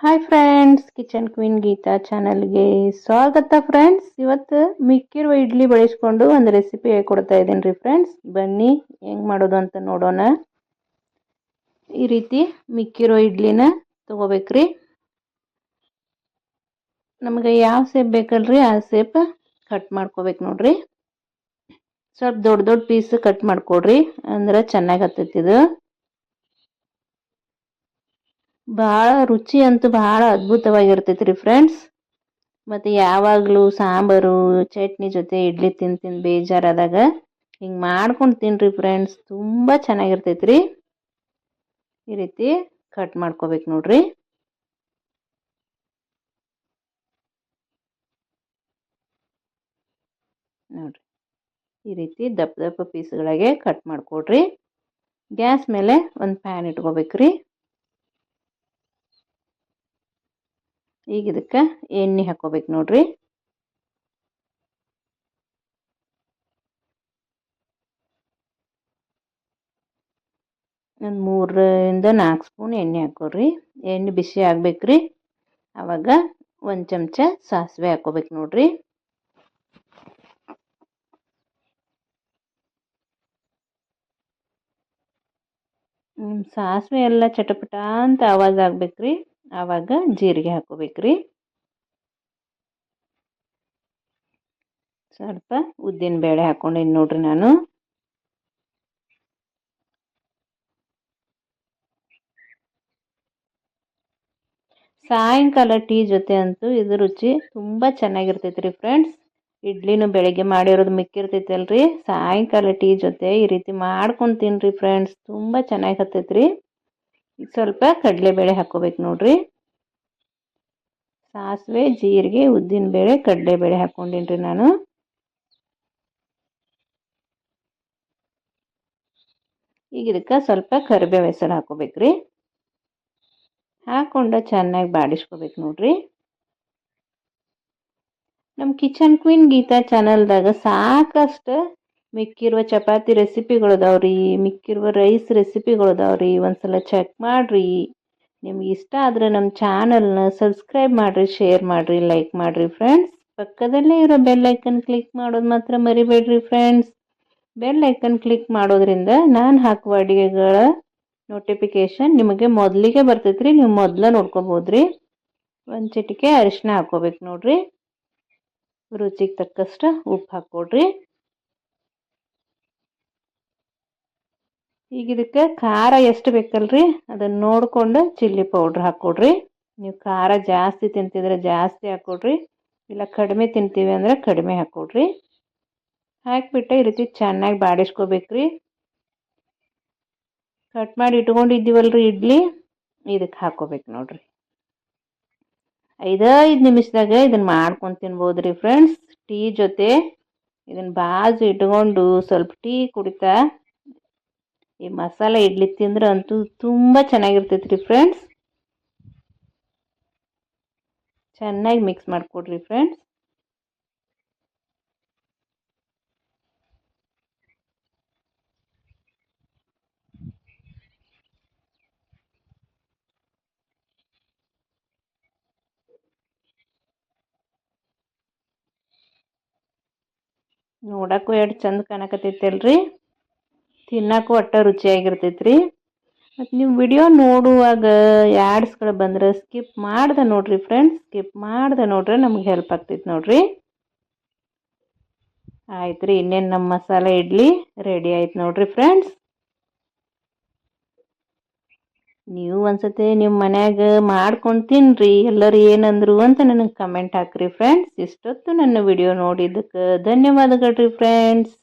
Hi friends, kitchen queen Geetha ಚಾನಲ್ಗೆ ಸ್ವಾಗತ. Friends, ಇವತ್ತು ಮಿಕ್ಕಿರುವ ಇಡ್ಲಿ ಬಳಸ್ಕೊಂಡು ಒಂದು ರೆಸಿಪಿ ಹೇಳ್ಕೊಡ್ತಾ ಇದ್ದೀನಿ ರೀ ಫ್ರೆಂಡ್ಸ್. ಬನ್ನಿ ಹೆಂಗೆ ಮಾಡೋದು ಅಂತ ನೋಡೋಣ. ಈ ರೀತಿ ಮಿಕ್ಕಿರೋ ಇಡ್ಲಿನ ತೊಗೋಬೇಕ್ರಿ. ನಮಗೆ ಯಾವ ಸೇಪ್ ಬೇಕಲ್ರಿ ಆ ಸೇಪ್ ಕಟ್ ಮಾಡ್ಕೋಬೇಕು ನೋಡ್ರಿ. ಸ್ವಲ್ಪ ದೊಡ್ಡ ದೊಡ್ಡ ಪೀಸ್ ಕಟ್ ಮಾಡ್ಕೊಡ್ರಿ, ಅಂದ್ರೆ ಚೆನ್ನಾಗಿ ಹತ್ತೈತಿ ಇದು. ಭಾಳ ರುಚಿ ಅಂತೂ ಭಾಳ ಅದ್ಭುತವಾಗಿರ್ತೈತಿ ರೀ ಫ್ರೆಂಡ್ಸ್. ಮತ್ತು ಯಾವಾಗಲೂ ಸಾಂಬಾರು ಚಟ್ನಿ ಜೊತೆ ಇಡ್ಲಿ ತಿಂದು ಬೇಜಾರಾದಾಗ ಹಿಂಗೆ ಮಾಡ್ಕೊಂಡು ತಿನ್ನಿರಿ ಫ್ರೆಂಡ್ಸ್, ತುಂಬ ಚೆನ್ನಾಗಿರ್ತೈತಿ ರೀ. ಈ ರೀತಿ ಕಟ್ ಮಾಡ್ಕೋಬೇಕು ನೋಡ್ರಿ. ನೋಡ್ರಿ, ಈ ರೀತಿ ದಪ್ಪ ದಪ್ಪ ಪೀಸ್ಗಳಿಗೆ ಕಟ್ ಮಾಡ್ಕೊಡ್ರಿ. ಗ್ಯಾಸ್ ಮೇಲೆ ಒಂದು ಪ್ಯಾನ್ ಇಟ್ಕೋಬೇಕ್ರಿ. ಈಗ ಇದಕ್ಕೆ ಎಣ್ಣೆ ಹಾಕೋಬೇಕು ನೋಡ್ರಿ. ಒಂದು 3ರಿಂದ 4 ಸ್ಪೂನ್ ಎಣ್ಣೆ ಹಾಕೋರಿ. ಎಣ್ಣೆ ಬಿಸಿ ಆಗ್ಬೇಕ್ರಿ. ಆವಾಗ ಒಂದು ಚಮಚ ಸಾಸಿವೆ ಹಾಕೋಬೇಕು ನೋಡ್ರಿ. ಸಾಸಿವೆ ಎಲ್ಲ ಚಟಪಟ ಅಂತ ಆವಾಜ್ ಆಗ್ಬೇಕ್ರಿ. ಆವಾಗ ಜೀರಿಗೆ ಹಾಕೋಬೇಕ್ರಿ. ಸ್ವಲ್ಪ ಉದ್ದಿನ ಬೇಳೆ ಹಾಕೊಂಡಿನಿ ನೋಡ್ರಿ ನಾನು. ಸಾಯಂಕಾಲ ಟೀ ಜೊತೆ ಅಂತೂ ಇದು ರುಚಿ ತುಂಬ ಚೆನ್ನಾಗಿರ್ತೈತಿ ರೀ ಫ್ರೆಂಡ್ಸ್. ಇಡ್ಲಿನೂ ಬೆಳಗ್ಗೆ ಮಾಡಿರೋದು ಮಿಕ್ಕಿರ್ತೈತಿ ಅಲ್ರಿ, ಸಾಯಂಕಾಲ ಟೀ ಜೊತೆ ಈ ರೀತಿ ಮಾಡ್ಕೊಂಡು ತಿನ್ನಿರಿ ಫ್ರೆಂಡ್ಸ್, ತುಂಬ ಚೆನ್ನಾಗಿ ಹತ್ತೈತಿ ರೀ. ಈಗ ಸ್ವಲ್ಪ ಕಡಲೆಬೇಳೆ ಹಾಕೋಬೇಕು ನೋಡ್ರಿ. ಸಾಸಿವೆ, ಜೀರಿಗೆ, ಉದ್ದಿನಬೇಳೆ, ಕಡಲೆಬೇಳೆ ಹಾಕೊಂಡಿನಿ ರೀ ನಾನು. ಈಗ ಇದಕ್ಕೆ ಸ್ವಲ್ಪ ಕರಿಬೇವು ಹೆಸರು ಹಾಕೋಬೇಕ್ರಿ. ಹಾಕೊಂಡು ಚೆನ್ನಾಗಿ ಬಾಡಿಸ್ಕೋಬೇಕು ನೋಡ್ರಿ. ನಮ್ಮ ಕಿಚನ್ ಕ್ವೀನ್ ಗೀತಾ ಚಾನಲ್ದಾಗ ಸಾಕಷ್ಟು ಮಿಕ್ಕಿರುವ ಚಪಾತಿ ರೆಸಿಪಿಗಳದಾವ್ರಿ, ಮಿಕ್ಕಿರುವ ರೈಸ್ ರೆಸಿಪಿಗಳದಾವ್ರಿ. ಒಂದ್ಸಲ ಚೆಕ್ ಮಾಡಿರಿ. ನಿಮ್ಗೆ ಇಷ್ಟ ಆದರೆ ನಮ್ಮ ಚಾನಲ್ನ ಸಬ್ಸ್ಕ್ರೈಬ್ ಮಾಡಿರಿ, ಶೇರ್ ಮಾಡಿರಿ, ಲೈಕ್ ಮಾಡಿರಿ ಫ್ರೆಂಡ್ಸ್. ಪಕ್ಕದಲ್ಲೇ ಇರೋ ಬೆಲ್ ಐಕನ್ ಕ್ಲಿಕ್ ಮಾಡೋದು ಮಾತ್ರ ಮರಿಬೇಡ್ರಿ ಫ್ರೆಂಡ್ಸ್. ಬೆಲ್ ಐಕನ್ ಕ್ಲಿಕ್ ಮಾಡೋದ್ರಿಂದ ನಾನು ಹಾಕುವ ಅಡುಗೆಗಳ ನೋಟಿಫಿಕೇಶನ್ ನಿಮಗೆ ಮೊದಲಿಗೆ ಬರ್ತೈತ್ರಿ. ನೀವು ಮೊದಲ ನೋಡ್ಕೋಬೋದ್ರಿ. ಒಂದು ಚಿಟಿಕೆ ಅರಿಶಿನ ಹಾಕೋಬೇಕು ನೋಡ್ರಿ. ರುಚಿಗೆ ತಕ್ಕಷ್ಟು ಉಪ್ಪು ಹಾಕ್ಕೊಡ್ರಿ. ಈಗ ಇದಕ್ಕೆ ಖಾರ ಎಷ್ಟು ಬೇಕಲ್ರಿ ಅದನ್ನು ನೋಡಿಕೊಂಡು ಚಿಲ್ಲಿ ಪೌಡ್ರ್ ಹಾಕ್ಕೊಡ್ರಿ. ನೀವು ಖಾರ ಜಾಸ್ತಿ ತಿಂತಿದ್ರೆ ಜಾಸ್ತಿ ಹಾಕ್ಕೊಡ್ರಿ, ಇಲ್ಲ ಕಡಿಮೆ ತಿಂತೀವಿ ಅಂದರೆ ಕಡಿಮೆ ಹಾಕ್ಕೊಡ್ರಿ. ಹಾಕಿಬಿಟ್ಟು ಈ ರೀತಿ ಚೆನ್ನಾಗಿ ಬಾಡಿಸ್ಕೋಬೇಕ್ರಿ. ಕಟ್ ಮಾಡಿ ಇಟ್ಕೊಂಡಿದ್ದೀವಲ್ರಿ ಇಡ್ಲಿ, ಇದಕ್ಕೆ ಹಾಕೋಬೇಕು ನೋಡ್ರಿ. 5 ನಿಮಿಷದಾಗ ಇದನ್ನು ಮಾಡ್ಕೊಂಡು ತಿನ್ಬೋದ್ರಿ ಫ್ರೆಂಡ್ಸ್. ಟೀ ಜೊತೆ ಇದನ್ನು ಬಾಜು ಇಟ್ಕೊಂಡು ಸ್ವಲ್ಪ ಟೀ ಕುಡಿತಾ ಈ ಮಸಾಲೆ ಇಡ್ಲಿ ತಿಂದ್ರೆ ಅಂತೂ ತುಂಬ ಚೆನ್ನಾಗಿರ್ತೈತಿ ರೀ ಫ್ರೆಂಡ್ಸ್. ಚೆನ್ನಾಗಿ ಮಿಕ್ಸ್ ಮಾಡಿಕೊಡ್ರಿ ಫ್ರೆಂಡ್ಸ್. ನೋಡಕ್ಕೂ ಎಷ್ಟು ಚಂದ ಕಾಣಕತ್ತೈತಲ್ರಿ, ತಿನ್ನಕ್ಕೂ ಒಟ್ಟ ರುಚಿಯಾಗಿರ್ತೈತ್ರಿ. ಮತ್ತು ನೀವು ವಿಡಿಯೋ ನೋಡುವಾಗ ಆ್ಯಡ್ಸ್ಗಳು ಬಂದರೆ ಸ್ಕಿಪ್ ಮಾಡ್ದೆ ನೋಡ್ರಿ ಫ್ರೆಂಡ್ಸ್. ಸ್ಕಿಪ್ ಮಾಡ್ದೆ ನೋಡ್ರಿ, ನಮ್ಗೆ ಹೆಲ್ಪ್ ಆಗ್ತೈತಿ ನೋಡ್ರಿ. ಆಯ್ತು ರೀ, ಇನ್ನೇನು ನಮ್ಮ ಮಸಾಲೆ ಇಡ್ಲಿ ರೆಡಿ ಆಯ್ತು ನೋಡ್ರಿ ಫ್ರೆಂಡ್ಸ್. ನೀವು ಒಂದ್ಸತಿ ನಿಮ್ಮ ಮನ್ಯಾಗ ಮಾಡ್ಕೊಂಡು ತಿನ್ನಿರಿ. ಎಲ್ಲರೂ ಏನಂದ್ರು ಅಂತ ನನಗೆ ಕಮೆಂಟ್ ಹಾಕ್ರಿ ಫ್ರೆಂಡ್ಸ್. ಇಷ್ಟೊತ್ತು ನನ್ನ ವಿಡಿಯೋ ನೋಡಿದ್ದಕ್ಕೆ ಧನ್ಯವಾದಗಳು ರೀ ಫ್ರೆಂಡ್ಸ್.